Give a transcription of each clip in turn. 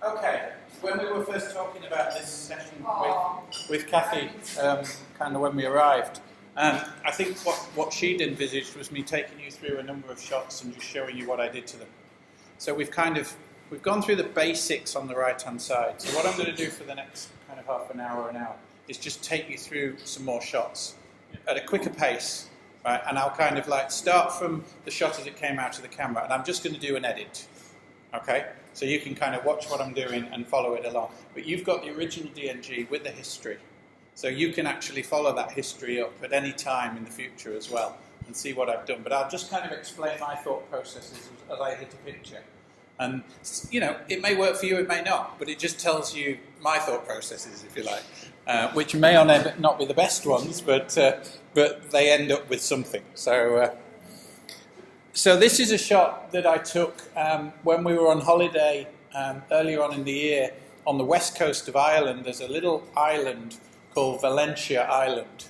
Okay, when we were first talking about this session with Kathy, kind of when we arrived, I think what she'd envisaged was me taking you through a number of shots and just showing you what I did to them. So we've gone through the basics on the right-hand side. So what I'm going to do for the next kind of half an hour or an hour is just take you through some more shots at a quicker pace, right? And I'll kind of like start from the shot as it came out of the camera, and I'm just going to do an edit, okay? So you can kind of watch what I'm doing and follow it along. But you've got the original DNG with the history, so you can actually follow that history up at any time in the future as well and see what I've done. But I'll just kind of explain my thought processes as I hit a picture. And, you know, it may work for you, it may not, but it just tells you my thought processes, if you like, which may or may not be the best ones, but they end up with something. So this is a shot that I took when we were on holiday earlier on in the year on the west coast of Ireland. There's a little island called Valentia Island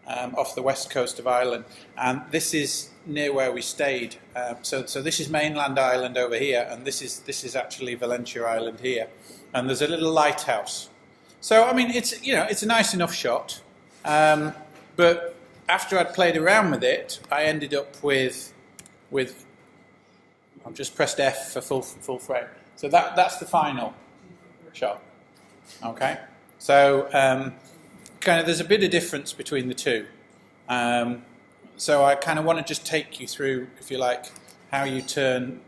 off the west coast of Ireland, and this is near where we stayed. So this is mainland Ireland over here, and this is actually Valentia Island here, and there's a little lighthouse. So I mean, it's a nice enough shot, but after I'd played around with it, I ended up with I've just pressed F for full frame. So that's the final shot. Okay, so kind of there's a bit of difference between the two. So I kind of want to just take you through, if you like, how you turn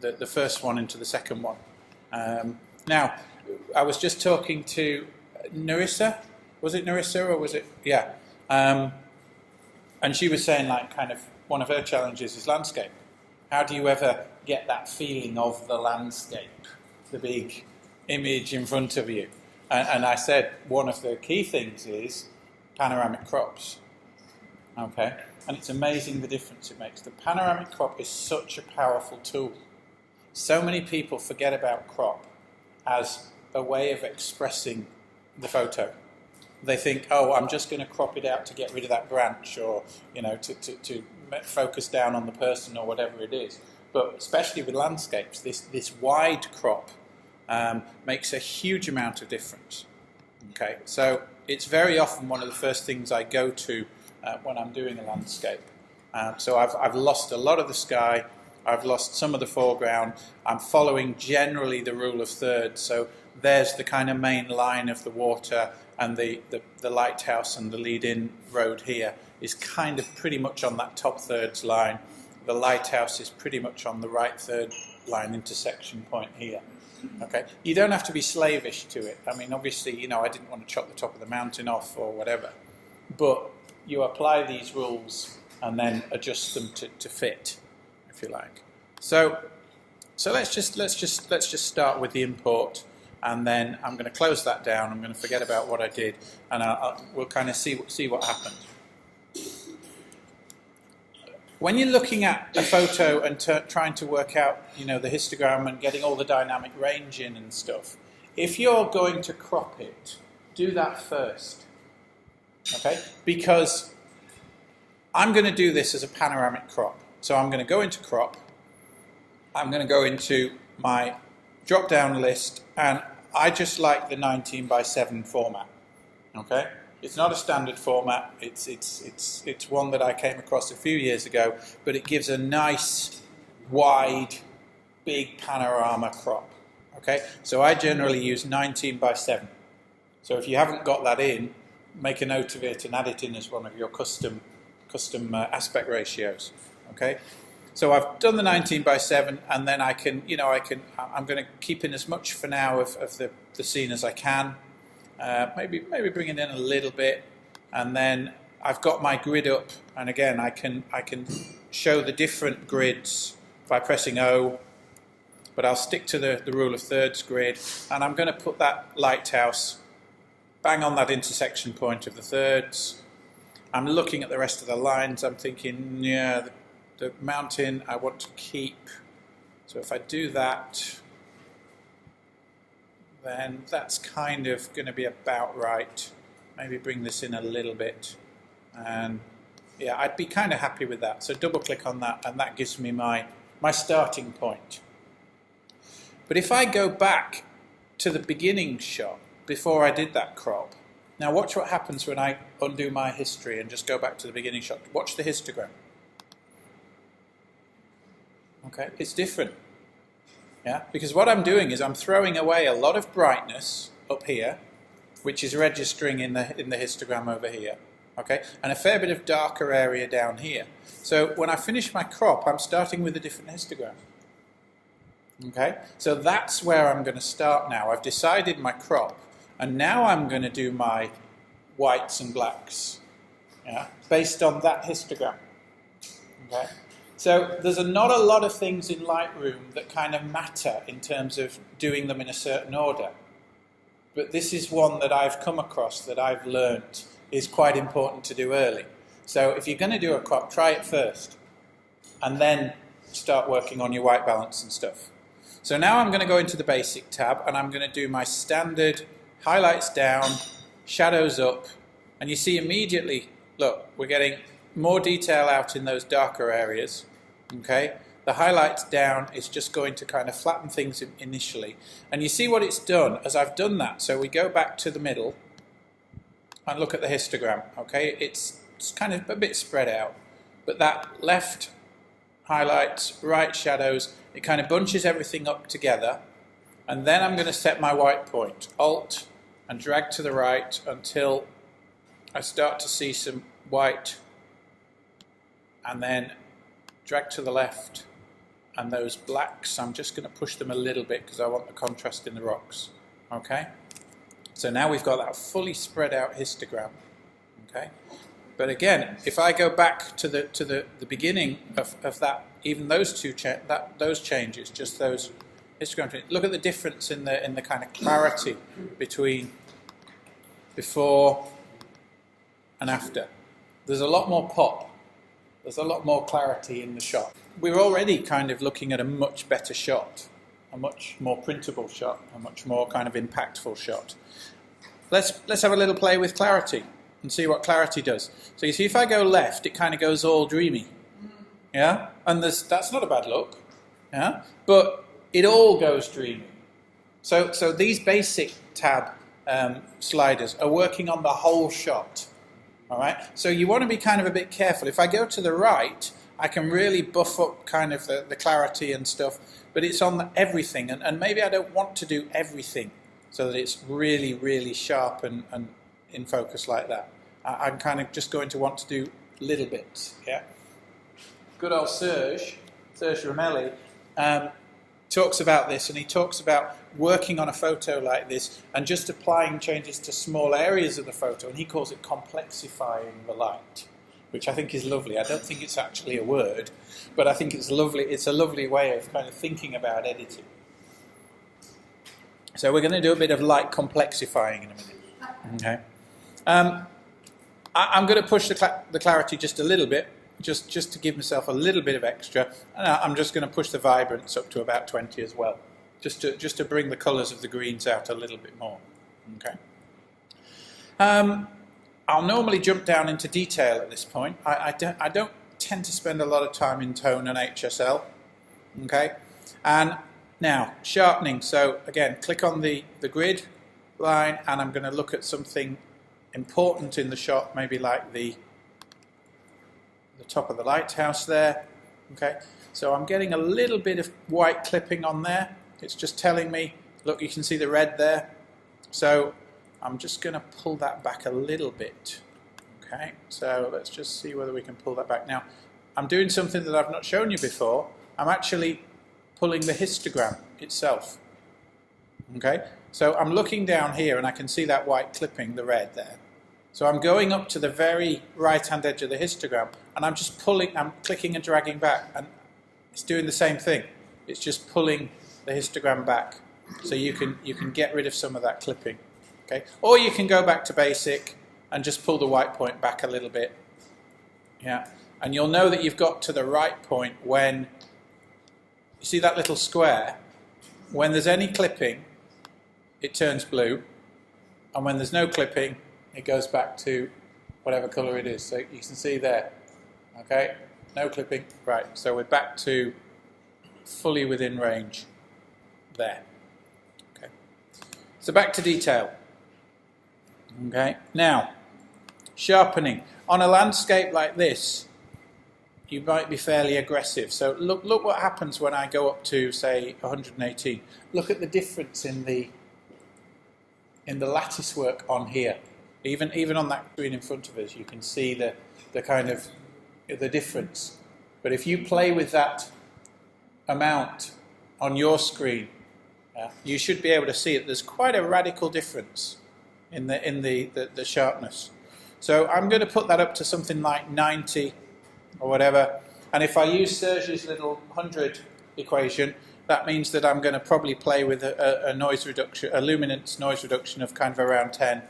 the first one into the second one. Now, I was just talking to Narissa. Was it Narissa or was it? Yeah. And she was saying, like, kind of one of her challenges is landscape. How do you ever get that feeling of the landscape, the big image in front of you? And I said one of the key things is panoramic crops. Okay, and it's amazing the difference it makes. The panoramic crop is such a powerful tool. So many people forget about crop as a way of expressing the photo. They think, oh, I'm just going to crop it out to get rid of that branch, or to focus down on the person, or whatever it is. But especially with landscapes, this wide crop makes a huge amount of difference. Okay, so it's very often one of the first things I go to when I'm doing a landscape. So I've lost a lot of the sky, I've lost some of the foreground, I'm following generally the rule of thirds, so there's the kind of main line of the water, and the lighthouse and the lead-in road here is kind of pretty much on that top thirds line. The lighthouse is pretty much on the right third line intersection point here. Okay, you don't have to be slavish to it. I mean, obviously, I didn't want to chop the top of the mountain off or whatever, but you apply these rules and then adjust them to fit, if you like. So let's just start with the import, and then I'm going to close that down. I'm going to forget about what I did, and we'll kind of see what happens. When you're looking at a photo and trying to work out, the histogram and getting all the dynamic range in and stuff, if you're going to crop it, do that first. Okay, because I'm going to do this as a panoramic crop. So I'm going to go into crop, I'm going to go into my drop-down list, and I just like the 19:7 format. Okay, it's not a standard format. It's one that I came across a few years ago, but it gives a nice, wide, big panorama crop. Okay, so I generally use 19:7. So if you haven't got that in, make a note of it and add it in as one of your custom aspect ratios. Okay, so I've done the 19:7, and then I'm going to keep in as much for now of the scene as I can. Maybe bring it in a little bit, and then I've got my grid up, and again I can show the different grids by pressing O, but I'll stick to the rule of thirds grid, and I'm going to put that lighthouse bang on that intersection point of the thirds. I'm looking at the rest of the lines. I'm thinking, yeah, the mountain I want to keep. So if I do that, then that's kind of going to be about right. Maybe bring this in a little bit. And yeah, I'd be kind of happy with that. So double click on that, and that gives me my starting point. But if I go back to the beginning shot before I did that crop. Now watch what happens when I undo my history and just go back to the beginning shot. Watch the histogram. Okay, it's different. Yeah, because what I'm doing is I'm throwing away a lot of brightness up here, which is registering in the histogram over here. Okay, and a fair bit of darker area down here. So when I finish my crop, I'm starting with a different histogram. Okay, so that's where I'm going to start now. I've decided my crop, and now I'm going to do my whites and blacks, yeah, based on that histogram. Okay, so there's not a lot of things in Lightroom that kind of matter in terms of doing them in a certain order, but this is one that I've come across that I've learnt is quite important to do early. So if you're going to do a crop, try it first, and then start working on your white balance and stuff. So now I'm going to go into the basic tab, and I'm going to do my standard highlights down, shadows up, and you see immediately, look, we're getting more detail out in those darker areas. Okay, the highlights down is just going to kind of flatten things initially, and you see what it's done as I've done that. So we go back to the middle and look at the histogram. Okay, it's kind of a bit spread out, but that left highlights, right shadows, it kind of bunches everything up together, and then I'm going to set my white point, Alt and drag to the right until I start to see some white, and then drag to the left, and those blacks, I'm just going to push them a little bit because I want the contrast in the rocks. Okay, so now we've got that fully spread out histogram. Okay, but again, if I go back to the beginning of that, even those those changes, just those histogram changes, look at the difference in the kind of clarity between before and after. There's a lot more pop. There's a lot more clarity in the shot. We're already kind of looking at a much better shot, a much more printable shot, a much more kind of impactful shot. Let's have a little play with clarity and see what clarity does. So you see, if I go left, it kind of goes all dreamy, yeah, and that's not a bad look, yeah, but it all goes dreamy. So these basic tab sliders are working on the whole shot. All right, so you want to be kind of a bit careful. If I go to the right, I can really buff up kind of the clarity and stuff, but it's on everything, and maybe I don't want to do everything so that it's really, really sharp and in focus like that. I'm kind of just going to want to do little bits, yeah. Good old Serge Ramelli, talks about this, and he talks about working on a photo like this and just applying changes to small areas of the photo, and he calls it complexifying the light, which I think is lovely. I don't think it's actually a word, but I think it's lovely. It's a lovely way of kind of thinking about editing. So we're going to do a bit of light complexifying in a minute. Okay. I'm going to push the clarity just a little bit, just to give myself a little bit of extra, and I'm just going to push the vibrance up to about 20 as well, just to bring the colours of the greens out a little bit more. Okay. I'll normally jump down into detail at this point. I don't tend to spend a lot of time in tone and HSL. Okay, and now sharpening. So again, click on the grid line, and I'm going to look at something important in the shot, maybe like the top of the lighthouse there. Okay, so I'm getting a little bit of white clipping on there. It's just telling me, look, you can see the red there. So I'm just going to pull that back a little bit. Okay, so let's just see whether we can pull that back. Now, I'm doing something that I've not shown you before. I'm actually pulling the histogram itself. Okay, so I'm looking down here and I can see that white clipping, the red there. So I'm going up to the very right-hand edge of the histogram, and I'm just pulling, I'm clicking and dragging back, and it's doing the same thing. It's just pulling the histogram back, so you can get rid of some of that clipping. Okay, or you can go back to basic and just pull the white point back a little bit. Yeah, and you'll know that you've got to the right point when you see that little square. When there's any clipping, it turns blue, and when there's no clipping, it goes back to whatever colour it is. So you can see there, okay, no clipping, right, so we're back to fully within range there. Okay, So back to detail. Okay, now, sharpening. On a landscape like this, you might be fairly aggressive. So look what happens when I go up to, say, 118. Look at the difference in the lattice work on here. Even on that screen in front of us, you can see the kind of the difference. But if you play with that amount on your screen, you should be able to see it. There's quite a radical difference in the sharpness. So I'm going to put that up to something like 90 or whatever. And if I use Serge's little 100 equation, that means that I'm going to probably play with a noise reduction, a luminance noise reduction of kind of around 10.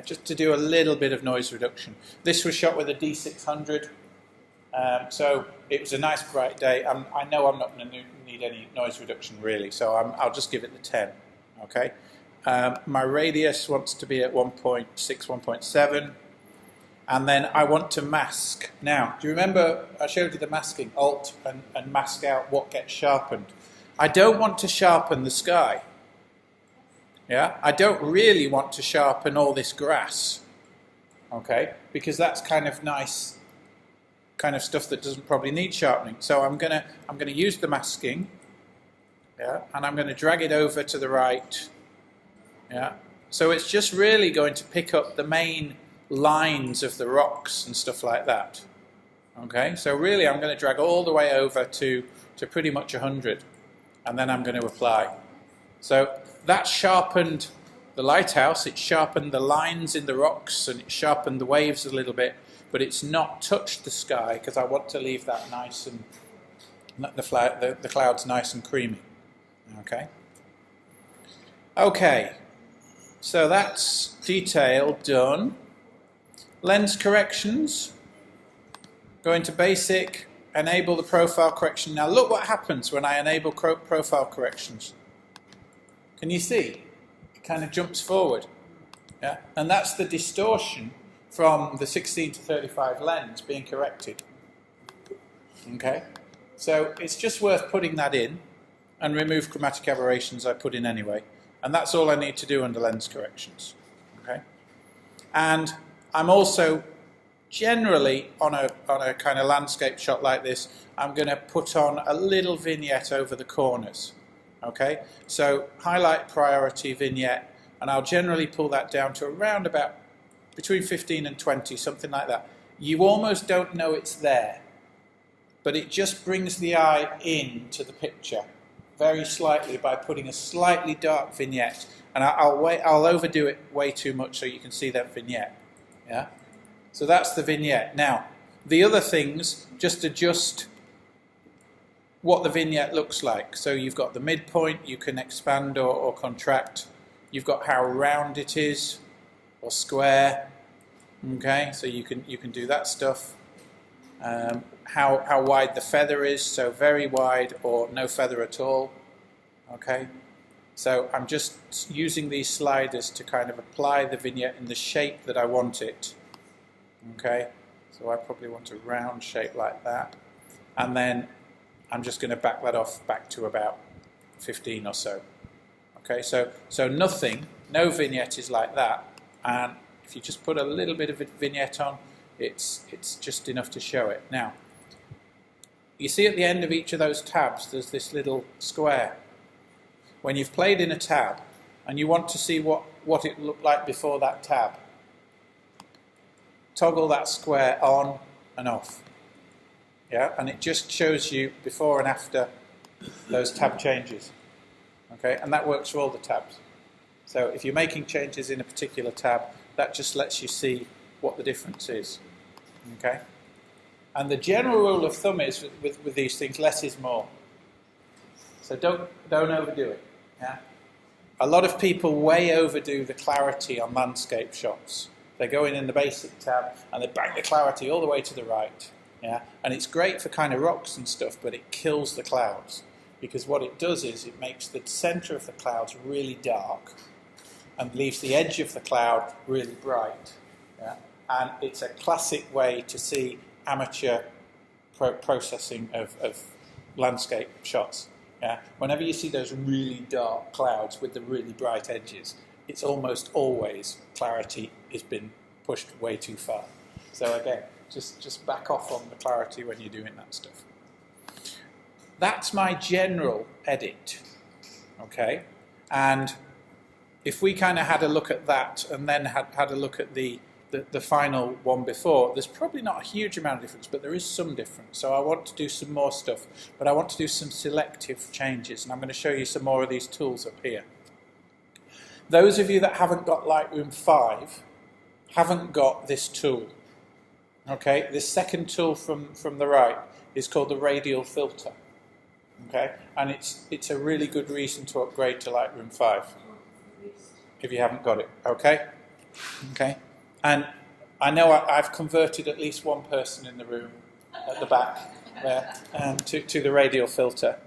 Just to do a little bit of noise reduction. This was shot with a D600. So it was a nice bright day. I know I'm not going to need any noise reduction really, so I'll just give it the 10. Okay. My radius wants to be at 1.6, 1.7, and then I want to mask. Now, do you remember I showed you the masking, Alt and mask out what gets sharpened? I don't want to sharpen the sky. Yeah, I don't really want to sharpen all this grass. Okay, because that's kind of nice. Kind of stuff that doesn't probably need sharpening. So I'm gonna use the masking, yeah, and I'm gonna drag it over to the right, yeah. So it's just really going to pick up the main lines of the rocks and stuff like that. Okay, so really I'm going to drag all the way over to pretty much 100, and then I'm going to apply. So that sharpened the lighthouse. It sharpened the lines in the rocks, and it sharpened the waves a little bit. But it's not touched the sky because I want to leave that nice and the clouds nice and creamy. Okay. Okay. So that's detail done. Lens corrections. Go into basic. Enable the profile correction. Now look what happens when I enable profile corrections. Can you see? It kind of jumps forward. Yeah. And that's the distortion from the 16 to 35 lens being corrected. Okay, so it's just worth putting that in and remove chromatic aberrations I put in anyway, and that's all I need to do under lens corrections. Okay, and I'm also generally on a kind of landscape shot like this, I'm going to put on a little vignette over the corners. Okay, so highlight priority vignette, and I'll generally pull that down to around about between 15 and 20, something like that. You almost don't know it's there, but it just brings the eye into the picture very slightly by putting a slightly dark vignette, and I'll overdo it way too much so you can see that vignette. Yeah, so that's the vignette. Now, the other things just adjust what the vignette looks like. So you've got the midpoint, you can expand or contract. You've got how round it is, or square, okay, so you can do that stuff. How wide the feather is, so very wide or no feather at all, okay. So I'm just using these sliders to kind of apply the vignette in the shape that I want it, okay. So I probably want a round shape like that, and then I'm just going to back that off back to about 15 or so, okay. So nothing, no vignette is like that. And if you just put a little bit of a vignette on, it's just enough to show it. Now, you see at the end of each of those tabs, there's this little square. When you've played in a tab and you want to see what it looked like before that tab, toggle that square on and off. Yeah, and it just shows you before and after those tab changes. Okay, and that works for all the tabs. So if you're making changes in a particular tab, that just lets you see what the difference is. Okay? And the general rule of thumb is with these things, less is more. So don't overdo it. Yeah? A lot of people way overdo the clarity on landscape shots. They go in the basic tab and they bang the clarity all the way to the right. Yeah? And it's great for kind of rocks and stuff, but it kills the clouds. Because what it does is it makes the centre of the clouds really dark and leaves the edge of the cloud really bright. Yeah? And it's a classic way to see amateur processing of landscape shots. Yeah? Whenever you see those really dark clouds with the really bright edges, it's almost always clarity has been pushed way too far. So again, just back off on the clarity when you're doing that stuff. That's my general edit, okay? And if we kind of had a look at that and then had a look at the final one before, there's probably not a huge amount of difference, but there is some difference. So I want to do some more stuff, but I want to do some selective changes, and I'm going to show you some more of these tools up here. Those of you that haven't got Lightroom 5 haven't got this tool. Okay, this second tool from the right is called the Radial filter. Okay, and it's a really good reason to upgrade to Lightroom 5 if you haven't got it. Okay, okay. And I know I've converted at least one person in the room at the back there to the Radial filter.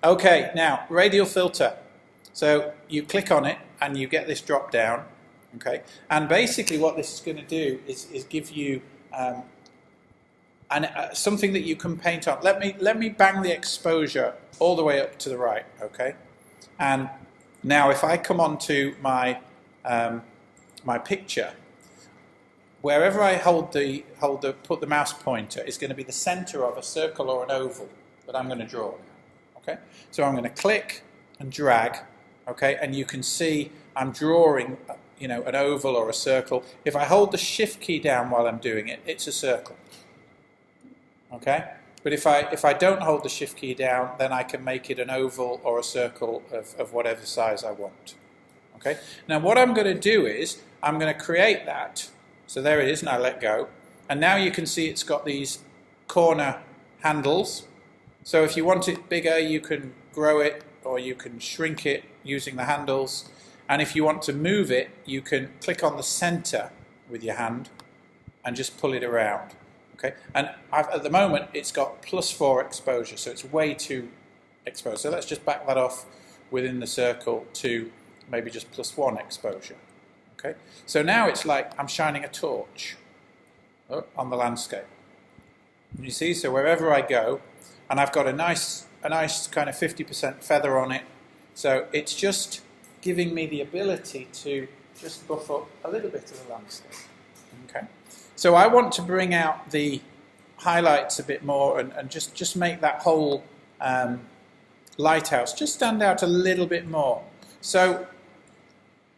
Okay, now Radial filter. So you click on it and you get this drop down. Okay, and basically what this is going to do is give you something that you can paint on. Let me bang the exposure all the way up to the right. Okay, and now if I come on to my picture, wherever I put the mouse pointer is going to be the center of a circle or an oval that I'm going to draw. Okay, so I'm going to click and drag. Okay, and you can see I'm drawing, you know, an oval or a circle. If I hold the Shift key down while I'm doing it, it's a circle. Okay, but if I don't hold the Shift key down, then I can make it an oval or a circle of whatever size I want. Okay, now what I'm going to do is I'm going to create that. So there it is, and I let go. And now you can see it's got these corner handles. So if you want it bigger, you can grow it or you can shrink it using the handles. And if you want to move it, you can click on the center with your hand and just pull it around. Okay, and at the moment it's got +4 exposure, so it's way too exposed. So let's just back that off within the circle to maybe just +1 exposure. Okay, so now it's like I'm shining a torch on the landscape. You see, so wherever I go, and I've got a nice kind of 50% feather on it, so it's just giving me the ability to just buff up a little bit of the landscape. Okay, so I want to bring out the highlights a bit more and just make that whole lighthouse just stand out a little bit more. So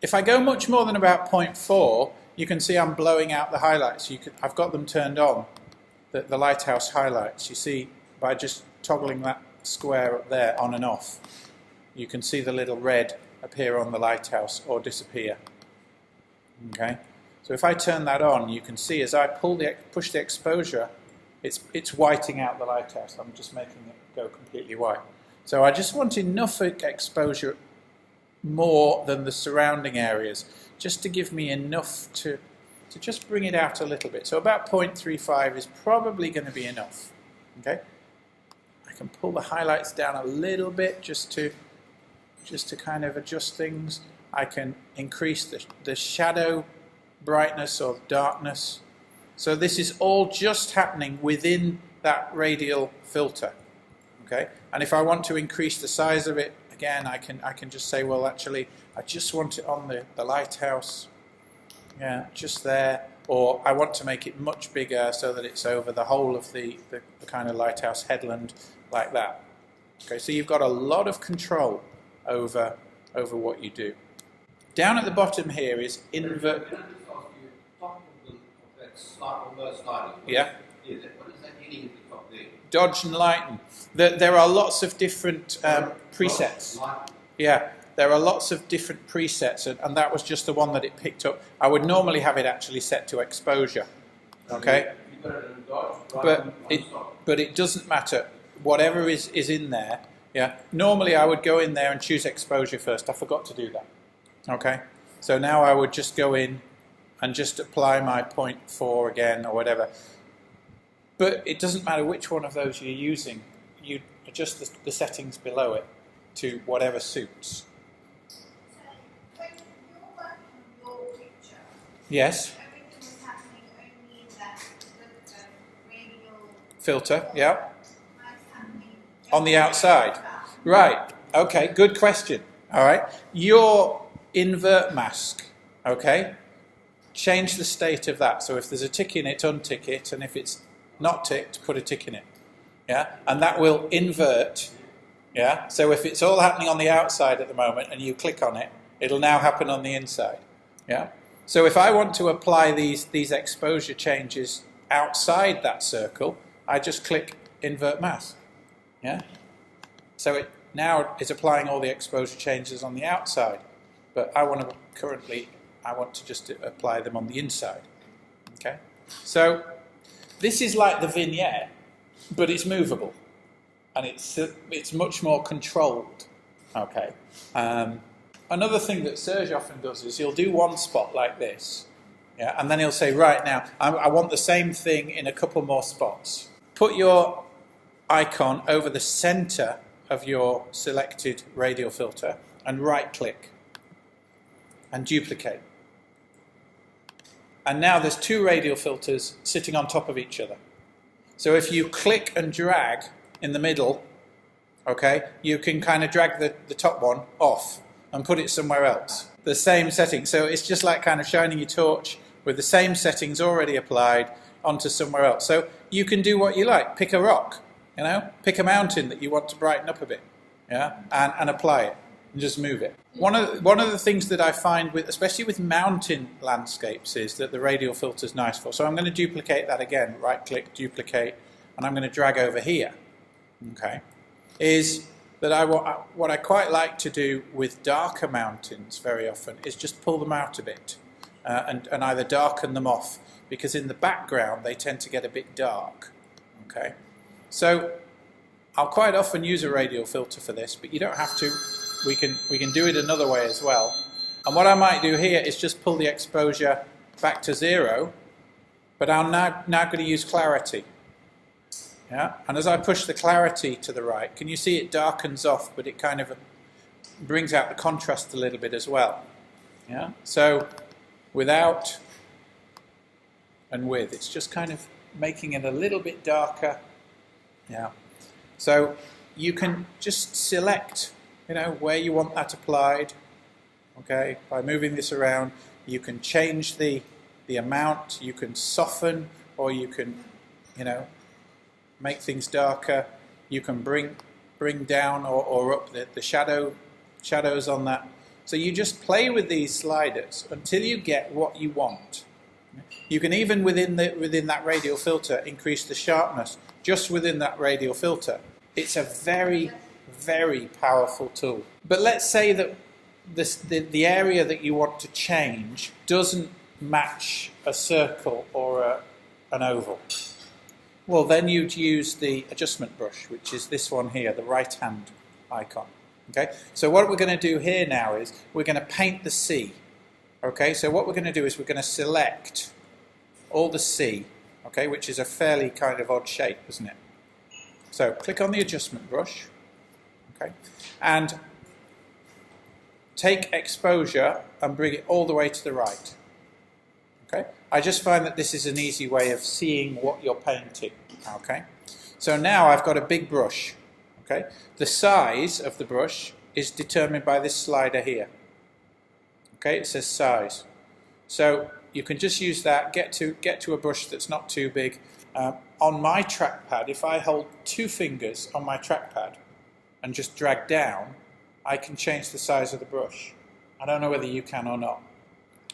if I go much more than about 0.4, you can see I'm blowing out the highlights. I've got them turned on, the lighthouse highlights. You see, by just toggling that square up there on and off, you can see the little red appear on the lighthouse or disappear. Okay, so if I turn that on, you can see as I push the exposure, it's whiting out the lighthouse. I'm just making it go completely white. So I just want enough exposure more than the surrounding areas, just to give me enough to just bring it out a little bit. So about 0.35 is probably going to be enough. Okay, I can pull the highlights down a little bit just to kind of adjust things. I can increase the shadow brightness or darkness. So this is all just happening within that radial filter. Okay, and if I want to increase the size of it, again, I can just say, well, actually, I just want it on the lighthouse, yeah, just there, or I want to make it much bigger so that it's over the whole of the kind of lighthouse headland, like that. Okay, so you've got a lot of control over what you do. Down at the bottom here is invert. Can I just ask you, top of that slide, on those sliding? Yeah. What is that heading at the top there? Dodge and lighten. There are lots of different presets. Yeah, there are lots of different presets, and that was just the one that it picked up. I would normally have it actually set to exposure. Okay, but it doesn't matter. Whatever is in there. Yeah. Normally I would go in there and choose exposure first. I forgot to do that. Okay. So now I would just go in and just apply my 0.4 again or whatever. But it doesn't matter which one of those you're using. You adjust the settings below it to whatever suits. So when you're working on your picture, Yes. everything is happening only in that radial Filter. Yeah. nice and On the outside. Right. Okay, good question. All right. Your invert mask, okay? Change the state of that. So if there's a tick in it, untick it, and if it's not ticked, put a tick in it. Yeah? And that will invert. Yeah? So if it's all happening on the outside at the moment and you click on it, it'll now happen on the inside. Yeah? So if I want to apply these exposure changes outside that circle, I just click invert mask. Yeah? So it now is applying all the exposure changes on the outside, but I want to just apply them on the inside. Okay? So this is like the vignette, but it's movable, and it's much more controlled. Okay. Another thing that Serge often does is he'll do one spot like this, yeah, and then he'll say, right now, I want the same thing in a couple more spots. Put your icon over the center of your selected radial filter and right-click and duplicate. And now there's two radial filters sitting on top of each other. So if you click and drag in the middle, okay, you can kind of drag the top one off and put it somewhere else. The same setting. So it's just like kind of shining your torch with the same settings already applied onto somewhere else. So you can do what you like. Pick a rock, you know, pick a mountain that you want to brighten up a bit, yeah, and apply it and just move it. One of the things that I find, especially with mountain landscapes, is that the radial filter is nice for. So I'm going to duplicate that again. Right-click, duplicate, and I'm going to drag over here. Okay, is that what I quite like to do with darker mountains very often is just pull them out a bit and either darken them off, because in the background they tend to get a bit dark. Okay, so I'll quite often use a radial filter for this, but you don't have to. We can do it another way as well. And what I might do here is just pull the exposure back to 0, but I'm now going to use clarity. Yeah? And as I push the clarity to the right, can you see it darkens off, but it kind of brings out the contrast a little bit as well. Yeah? So without and with, it's just kind of making it a little bit darker. Yeah. So you can just select, you know, where you want that applied. Okay, by moving this around, you can change the amount, you can soften, or you can, you know, make things darker. You can bring down or up the shadows on that. So you just play with these sliders until you get what you want. You can even within that radial filter increase the sharpness just within that radial filter. It's a very, very powerful tool. But let's say that the area that you want to change doesn't match a circle or an oval. Well, then you'd use the adjustment brush, which is this one here, the right-hand icon. Okay. So what we're going to do here now is we're going to paint the sea. Okay. So what we're going to do is we're going to select all the sea. Okay, which is a fairly kind of odd shape, isn't it? So click on the adjustment brush. Okay, and take exposure and bring it all the way to the right. Okay, I just find that this is an easy way of seeing what you're painting. Okay, so now I've got a big brush. Okay, the size of the brush is determined by this slider here. Okay, it says size. So you can just use that, get to a brush that's not too big. On my trackpad, if I hold 2 fingers on my trackpad and just drag down, I can change the size of the brush. I don't know whether you can or not.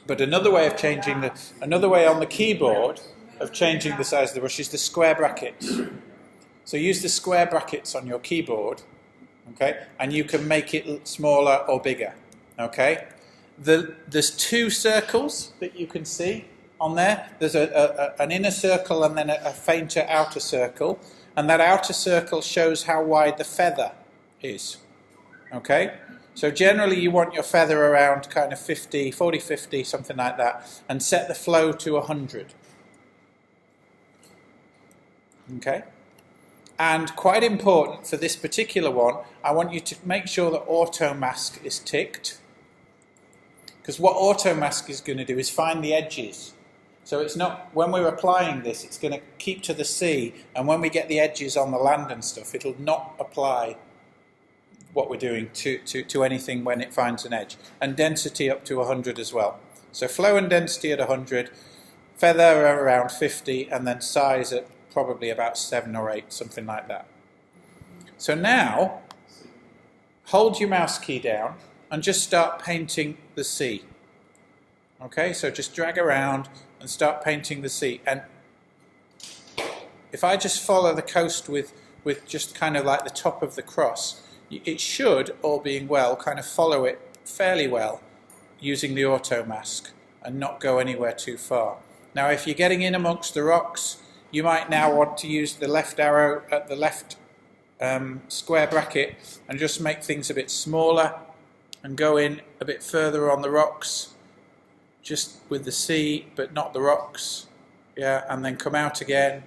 But another way of changing another way on the keyboard of changing the size of the brush is the square brackets. So use the square brackets on your keyboard, okay, and you can make it smaller or bigger, okay. There's 2 circles that you can see on there. There's an inner circle and then a fainter outer circle, and that outer circle shows how wide the feather is. Okay? So generally you want your feather around kind of 40, 50, something like that, and set the flow to 100. Okay? And quite important for this particular one, I want you to make sure that auto mask is ticked. Because what auto mask is going to do is find the edges. So it's not, when we're applying this, it's going to keep to the sea, and when we get the edges on the land and stuff, it'll not apply what we're doing to anything when it finds an edge. And density up to 100 as well. So flow and density at 100, feather around 50, and then size at probably about 7 or 8, something like that. So now, hold your mouse key down and just start painting the sea. Okay, so just drag around and start painting the sea. And if I just follow the coast with just kind of like the top of the cross, it should, all being well, kind of follow it fairly well using the auto mask and not go anywhere too far. Now if you're getting in amongst the rocks, you might now want to use the left arrow at the left square bracket and just make things a bit smaller and go in a bit further on the rocks, just with the sea but not the rocks, yeah, and then come out again,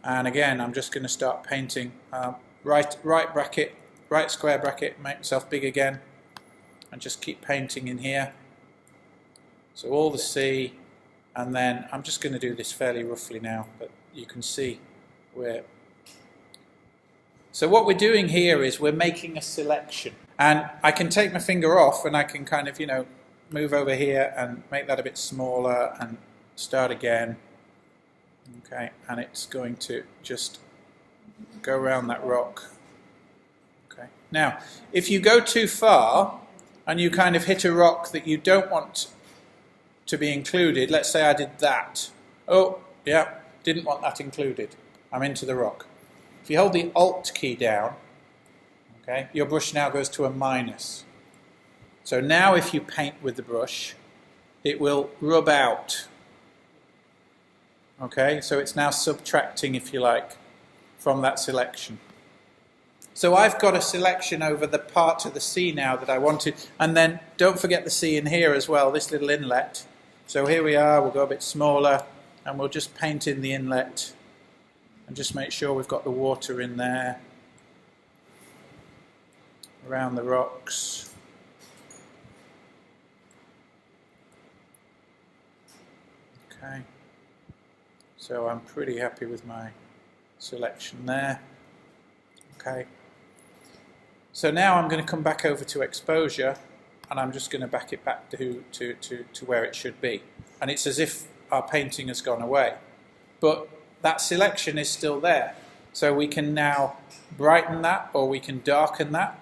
and again I'm just going to start painting right bracket, right square bracket, make myself big again, and just keep painting in here. So all the sea, and then I'm just going to do this fairly roughly now, but you can see where. So what we're doing here is we're making a selection, and I can take my finger off and I can kind of, you know, move over here and make that a bit smaller and start again. Okay, and it's going to just go around that rock. Okay. Now, if you go too far and you kind of hit a rock that you don't want to be included, let's say I did that. Oh, yeah, didn't want that included. I'm into the rock. If you hold the Alt key down, okay, your brush now goes to a minus. So now if you paint with the brush, it will rub out. Okay, so it's now subtracting, if you like, from that selection. So I've got a selection over the part of the sea now that I wanted, and then don't forget the sea in here as well, this little inlet. So here we are, we'll go a bit smaller, and we'll just paint in the inlet, and just make sure we've got the water in there, around the rocks. Okay, so I'm pretty happy with my selection there. Okay, so now I'm going to come back over to exposure, and I'm just going to back it back to where it should be. And it's as if our painting has gone away. But that selection is still there. So we can now brighten that, or we can darken that.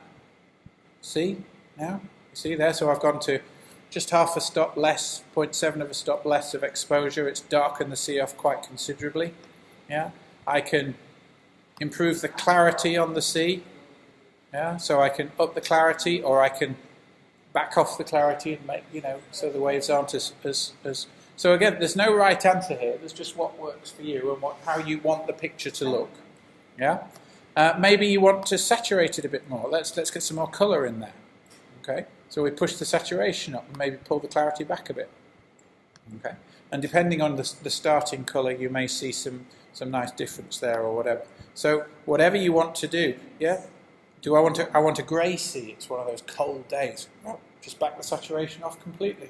See now? See there? So I've gone to just half a stop less, 0.7 of a stop less of exposure. It's darkened the sea off quite considerably. Yeah, I can improve the clarity on the sea. Yeah, so I can up the clarity, or I can back off the clarity and make, you know, so the waves aren't as. So again, there's no right answer here. There's just what works for you and how you want the picture to look. Yeah, maybe you want to saturate it a bit more. Let's get some more colour in there. Okay, so we push the saturation up and maybe pull the clarity back a bit. Okay, and depending on the starting colour, you may see some nice difference there or whatever. So whatever you want to do, yeah. Do I want a grey sea? It's one of those cold days. Well, just back the saturation off completely,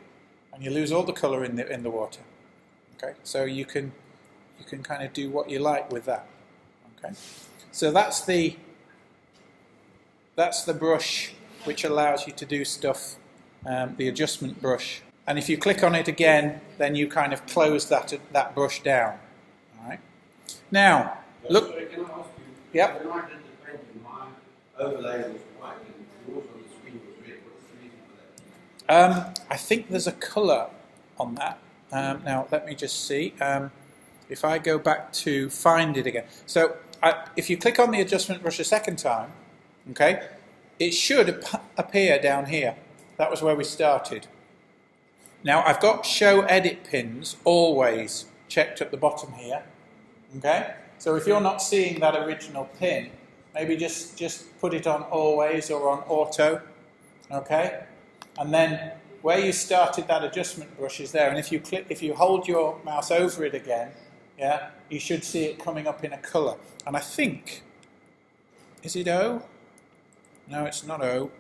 and you lose all the colour in the water. Okay, so you can kind of do what you like with that. Okay, so that's the brush which allows you to do stuff, the adjustment brush. And if you click on it again, then you kind of close that brush down. All right. Now, look. Sorry, can I ask you? Yep. When I did the painting, my overlay was white and yours on the screen was red. What's the reason for that? I think there's a colour on that. Now, let me just see. If I go back to find it again. So, if you click on the adjustment brush a second time, okay, it should appear down here. That was where we started. Now, I've got show edit pins always checked at the bottom here. Okay, so if you're not seeing that original pin, maybe just put it on always or on auto. Okay, and then where you started that adjustment brush is there, and if you hold your mouse over it again, yeah, you should see it coming up in a colour. And I think, is it O? No, it's not O.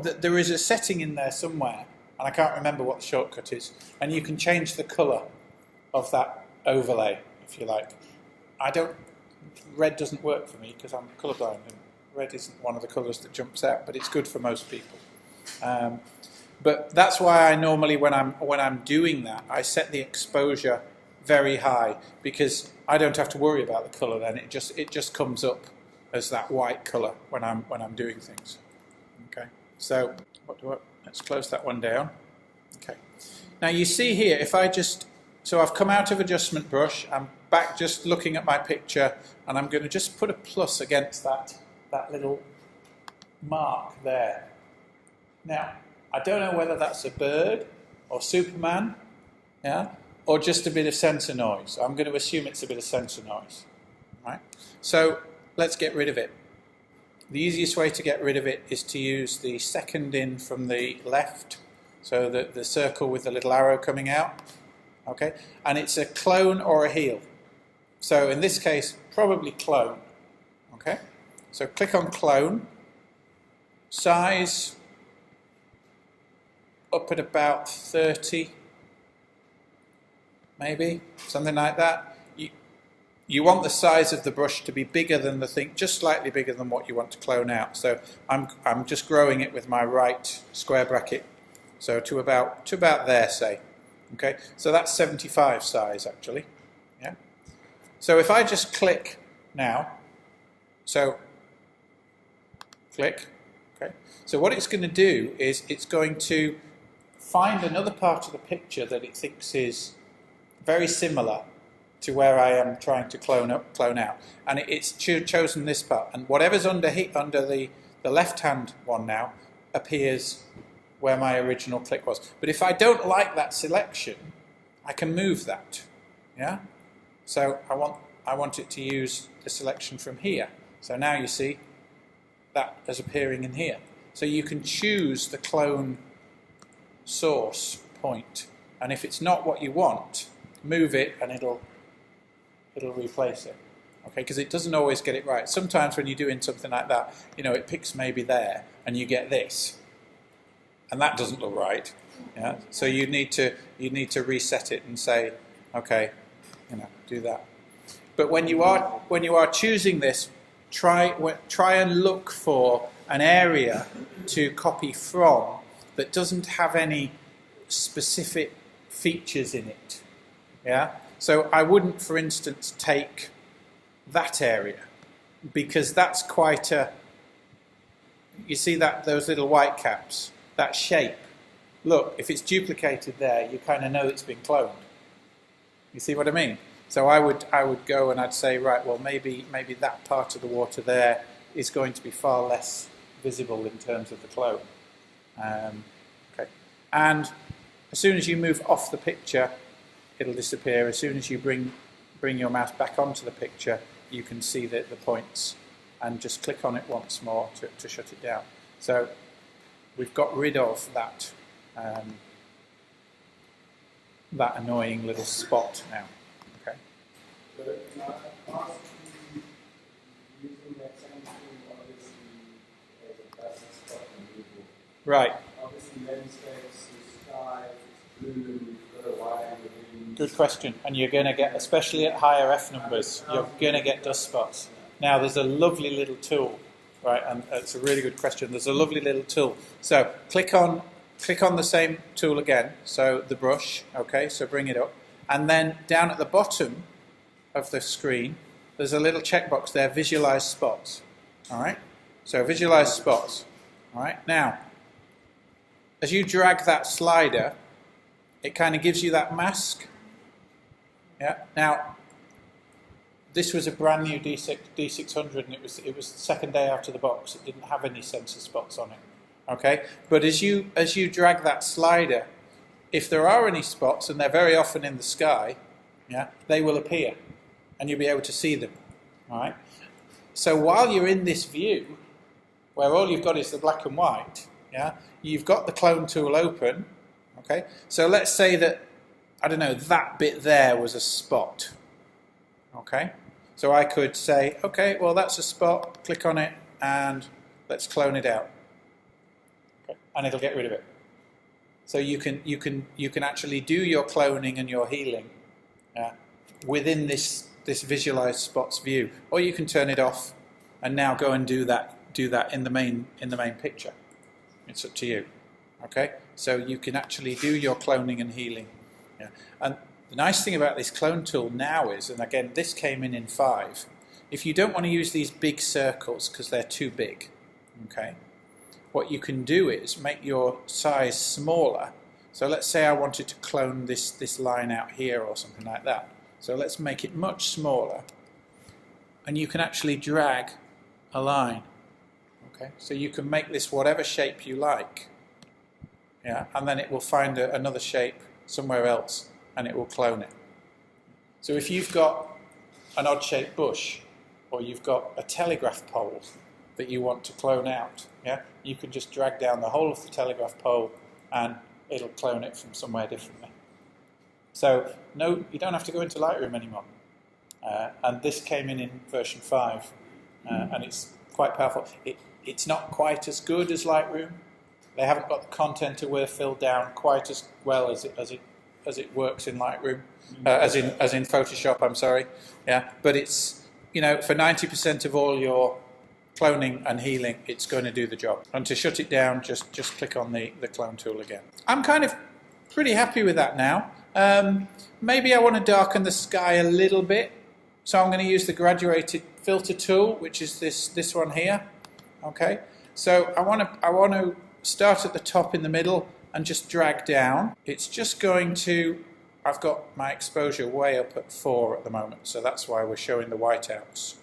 There is a setting in there somewhere, and I can't remember what the shortcut is. And you can change the colour of that overlay, if you like. Red doesn't work for me because I'm colourblind, and red isn't one of the colours that jumps out, but it's good for most people. But that's why I normally, when I'm doing that, I set the exposure very high, because I don't have to worry about the colour then. It just comes up as that white colour when I'm doing things. Okay, so let's close that one down. Okay, now you see here, if I so I've come out of adjustment brush, I'm back just looking at my picture, and I'm going to just put a plus against that little mark there. Now, I don't know whether that's a bird or Superman, yeah, or just a bit of sensor noise. I'm going to assume it's a bit of sensor noise. Right? So let's get rid of it. The easiest way to get rid of it is to use the second in from the left, so the circle with the little arrow coming out. Okay, and it's a clone or a heal. So in this case, probably clone. Okay, so click on clone, size up at about 30, maybe, something like that. You want the size of the brush to be bigger than the thing, just slightly bigger than what you want to clone out. So I'm just growing it with my right square bracket, so to about there, say. Okay, so that's 75 size actually. Yeah. So if I just click now, so click. Okay. So what it's going to do is it's going to find another part of the picture that it thinks is very similar to where I am trying to clone out, and it's chosen this part, and whatever's under the left-hand one now appears where my original click was. But if I don't like that selection, I can move that. Yeah. So I want it to use the selection from here. So now you see that as appearing in here. So you can choose the clone source point, and if it's not what you want, move it and it'll replace it. Okay, because it doesn't always get it right. Sometimes when you're doing something like that, it picks maybe there and you get this, and that doesn't look right. Yeah, so you need to reset it and say, okay, do that. But when you are choosing this, try and look for an area to copy from that doesn't have any specific features in it. Yeah. So I wouldn't, for instance, take that area, because that's quite a. You see those little white caps, that shape. Look, if it's duplicated there, you kind of know it's been cloned. You see what I mean? So I would go and I'd say, right, well, maybe that part of the water there is going to be far less visible in terms of the clone. Okay. And as soon as you move off the picture, it'll disappear. As soon as you bring your mouse back onto the picture, you can see the points, and just click on it once more to shut it down. So we've got rid of that that annoying little spot now. Okay. But ask you using that same tool, obviously, as a basic spot removal. Right. Obviously, landscapes, the sky, blue, you've got a wide angle. Good question. And you're going to get, especially at higher F numbers, you're going to get dust spots. Now, there's a lovely little tool, right? And it's a really good question. There's a lovely little tool. So click on the same tool again. So the brush, okay? So bring it up, and then down at the bottom of the screen, there's a little checkbox there, Visualise spots. All right. So Visualise spots. All right. Now, as you drag that slider, it kind of gives you that mask. Yeah. Now, this was a brand new D600, and it was the second day out of the box. It didn't have any sensor spots on it. Okay. But as you drag that slider, if there are any spots, and they're very often in the sky, yeah, they will appear, and you'll be able to see them. All right. So while you're in this view, where all you've got is the black and white, yeah, you've got the clone tool open. Okay. So let's say that, I don't know, that bit there was a spot. Okay. So I could say, okay, well that's a spot. Click on it and let's clone it out. Okay. And it'll get rid of it. So you can actually do your cloning and your healing within this Visualise spots view, or you can turn it off and now go and do that in the main picture. It's up to you. Okay, so you can actually do your cloning and healing. Yeah. And the nice thing about this clone tool now is, and again this came in 5, if you don't want to use these big circles because they're too big, okay, what you can do is make your size smaller. So let's say I wanted to clone this line out here or something like that. So let's make it much smaller, and you can actually drag a line. Okay, so you can make this whatever shape you like. Yeah, and then it will find another shape somewhere else, and it will clone it. So if you've got an odd-shaped bush, or you've got a telegraph pole that you want to clone out, yeah, you can just drag down the whole of the telegraph pole, and it'll clone it from somewhere differently. So no, you don't have to go into Lightroom anymore. And this came in version 5, and it's quite powerful. It's not quite as good as Lightroom. They haven't got the content aware fill down quite as well as it works in Lightroom, as in Photoshop. I'm sorry, yeah. But it's, you know, for 90% of all your cloning and healing, it's going to do the job. And to shut it down, just click on the clone tool again. I'm kind of pretty happy with that now. Maybe I want to darken the sky a little bit, so I'm going to use the graduated filter tool, which is this one here. Okay, so I want to start at the top in the middle and just drag down. It's just going to, I've got my exposure way up at 4 at the moment, so that's why we're showing the whiteouts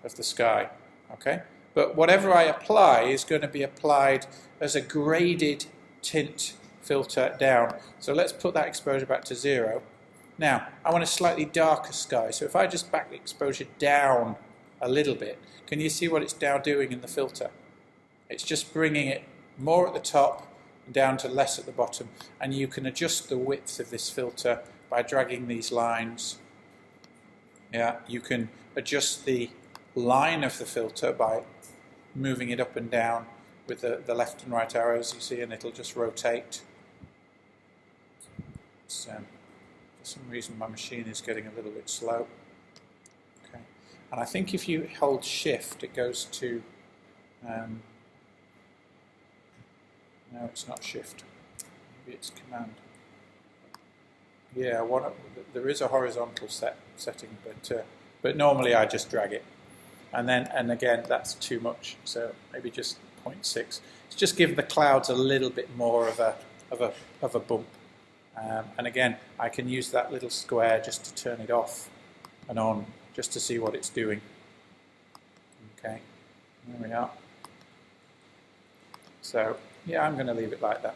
of the sky. Okay, but whatever I apply is going to be applied as a graded tint filter down. So let's put that exposure back to 0. Now I want a slightly darker sky, so if I just back the exposure down a little bit, can you see what it's now doing in the filter? It's just bringing it more at the top and down to less at the bottom, and you can adjust the width of this filter by dragging these lines. Yeah, you can adjust the line of the filter by moving it up and down with the left and right arrows, you see, and it'll just rotate. So, for some reason my machine is getting a little bit slow. Okay, and I think if you hold shift it goes to no, it's not shift, maybe it's command. Yeah, there is a horizontal setting, but normally I just drag it, and again that's too much, so maybe just 0.6. Just give the clouds a little bit more of a bump, and again I can use that little square just to turn it off and on, just to see what it's doing. Okay, there we are. So yeah, I'm going to leave it like that.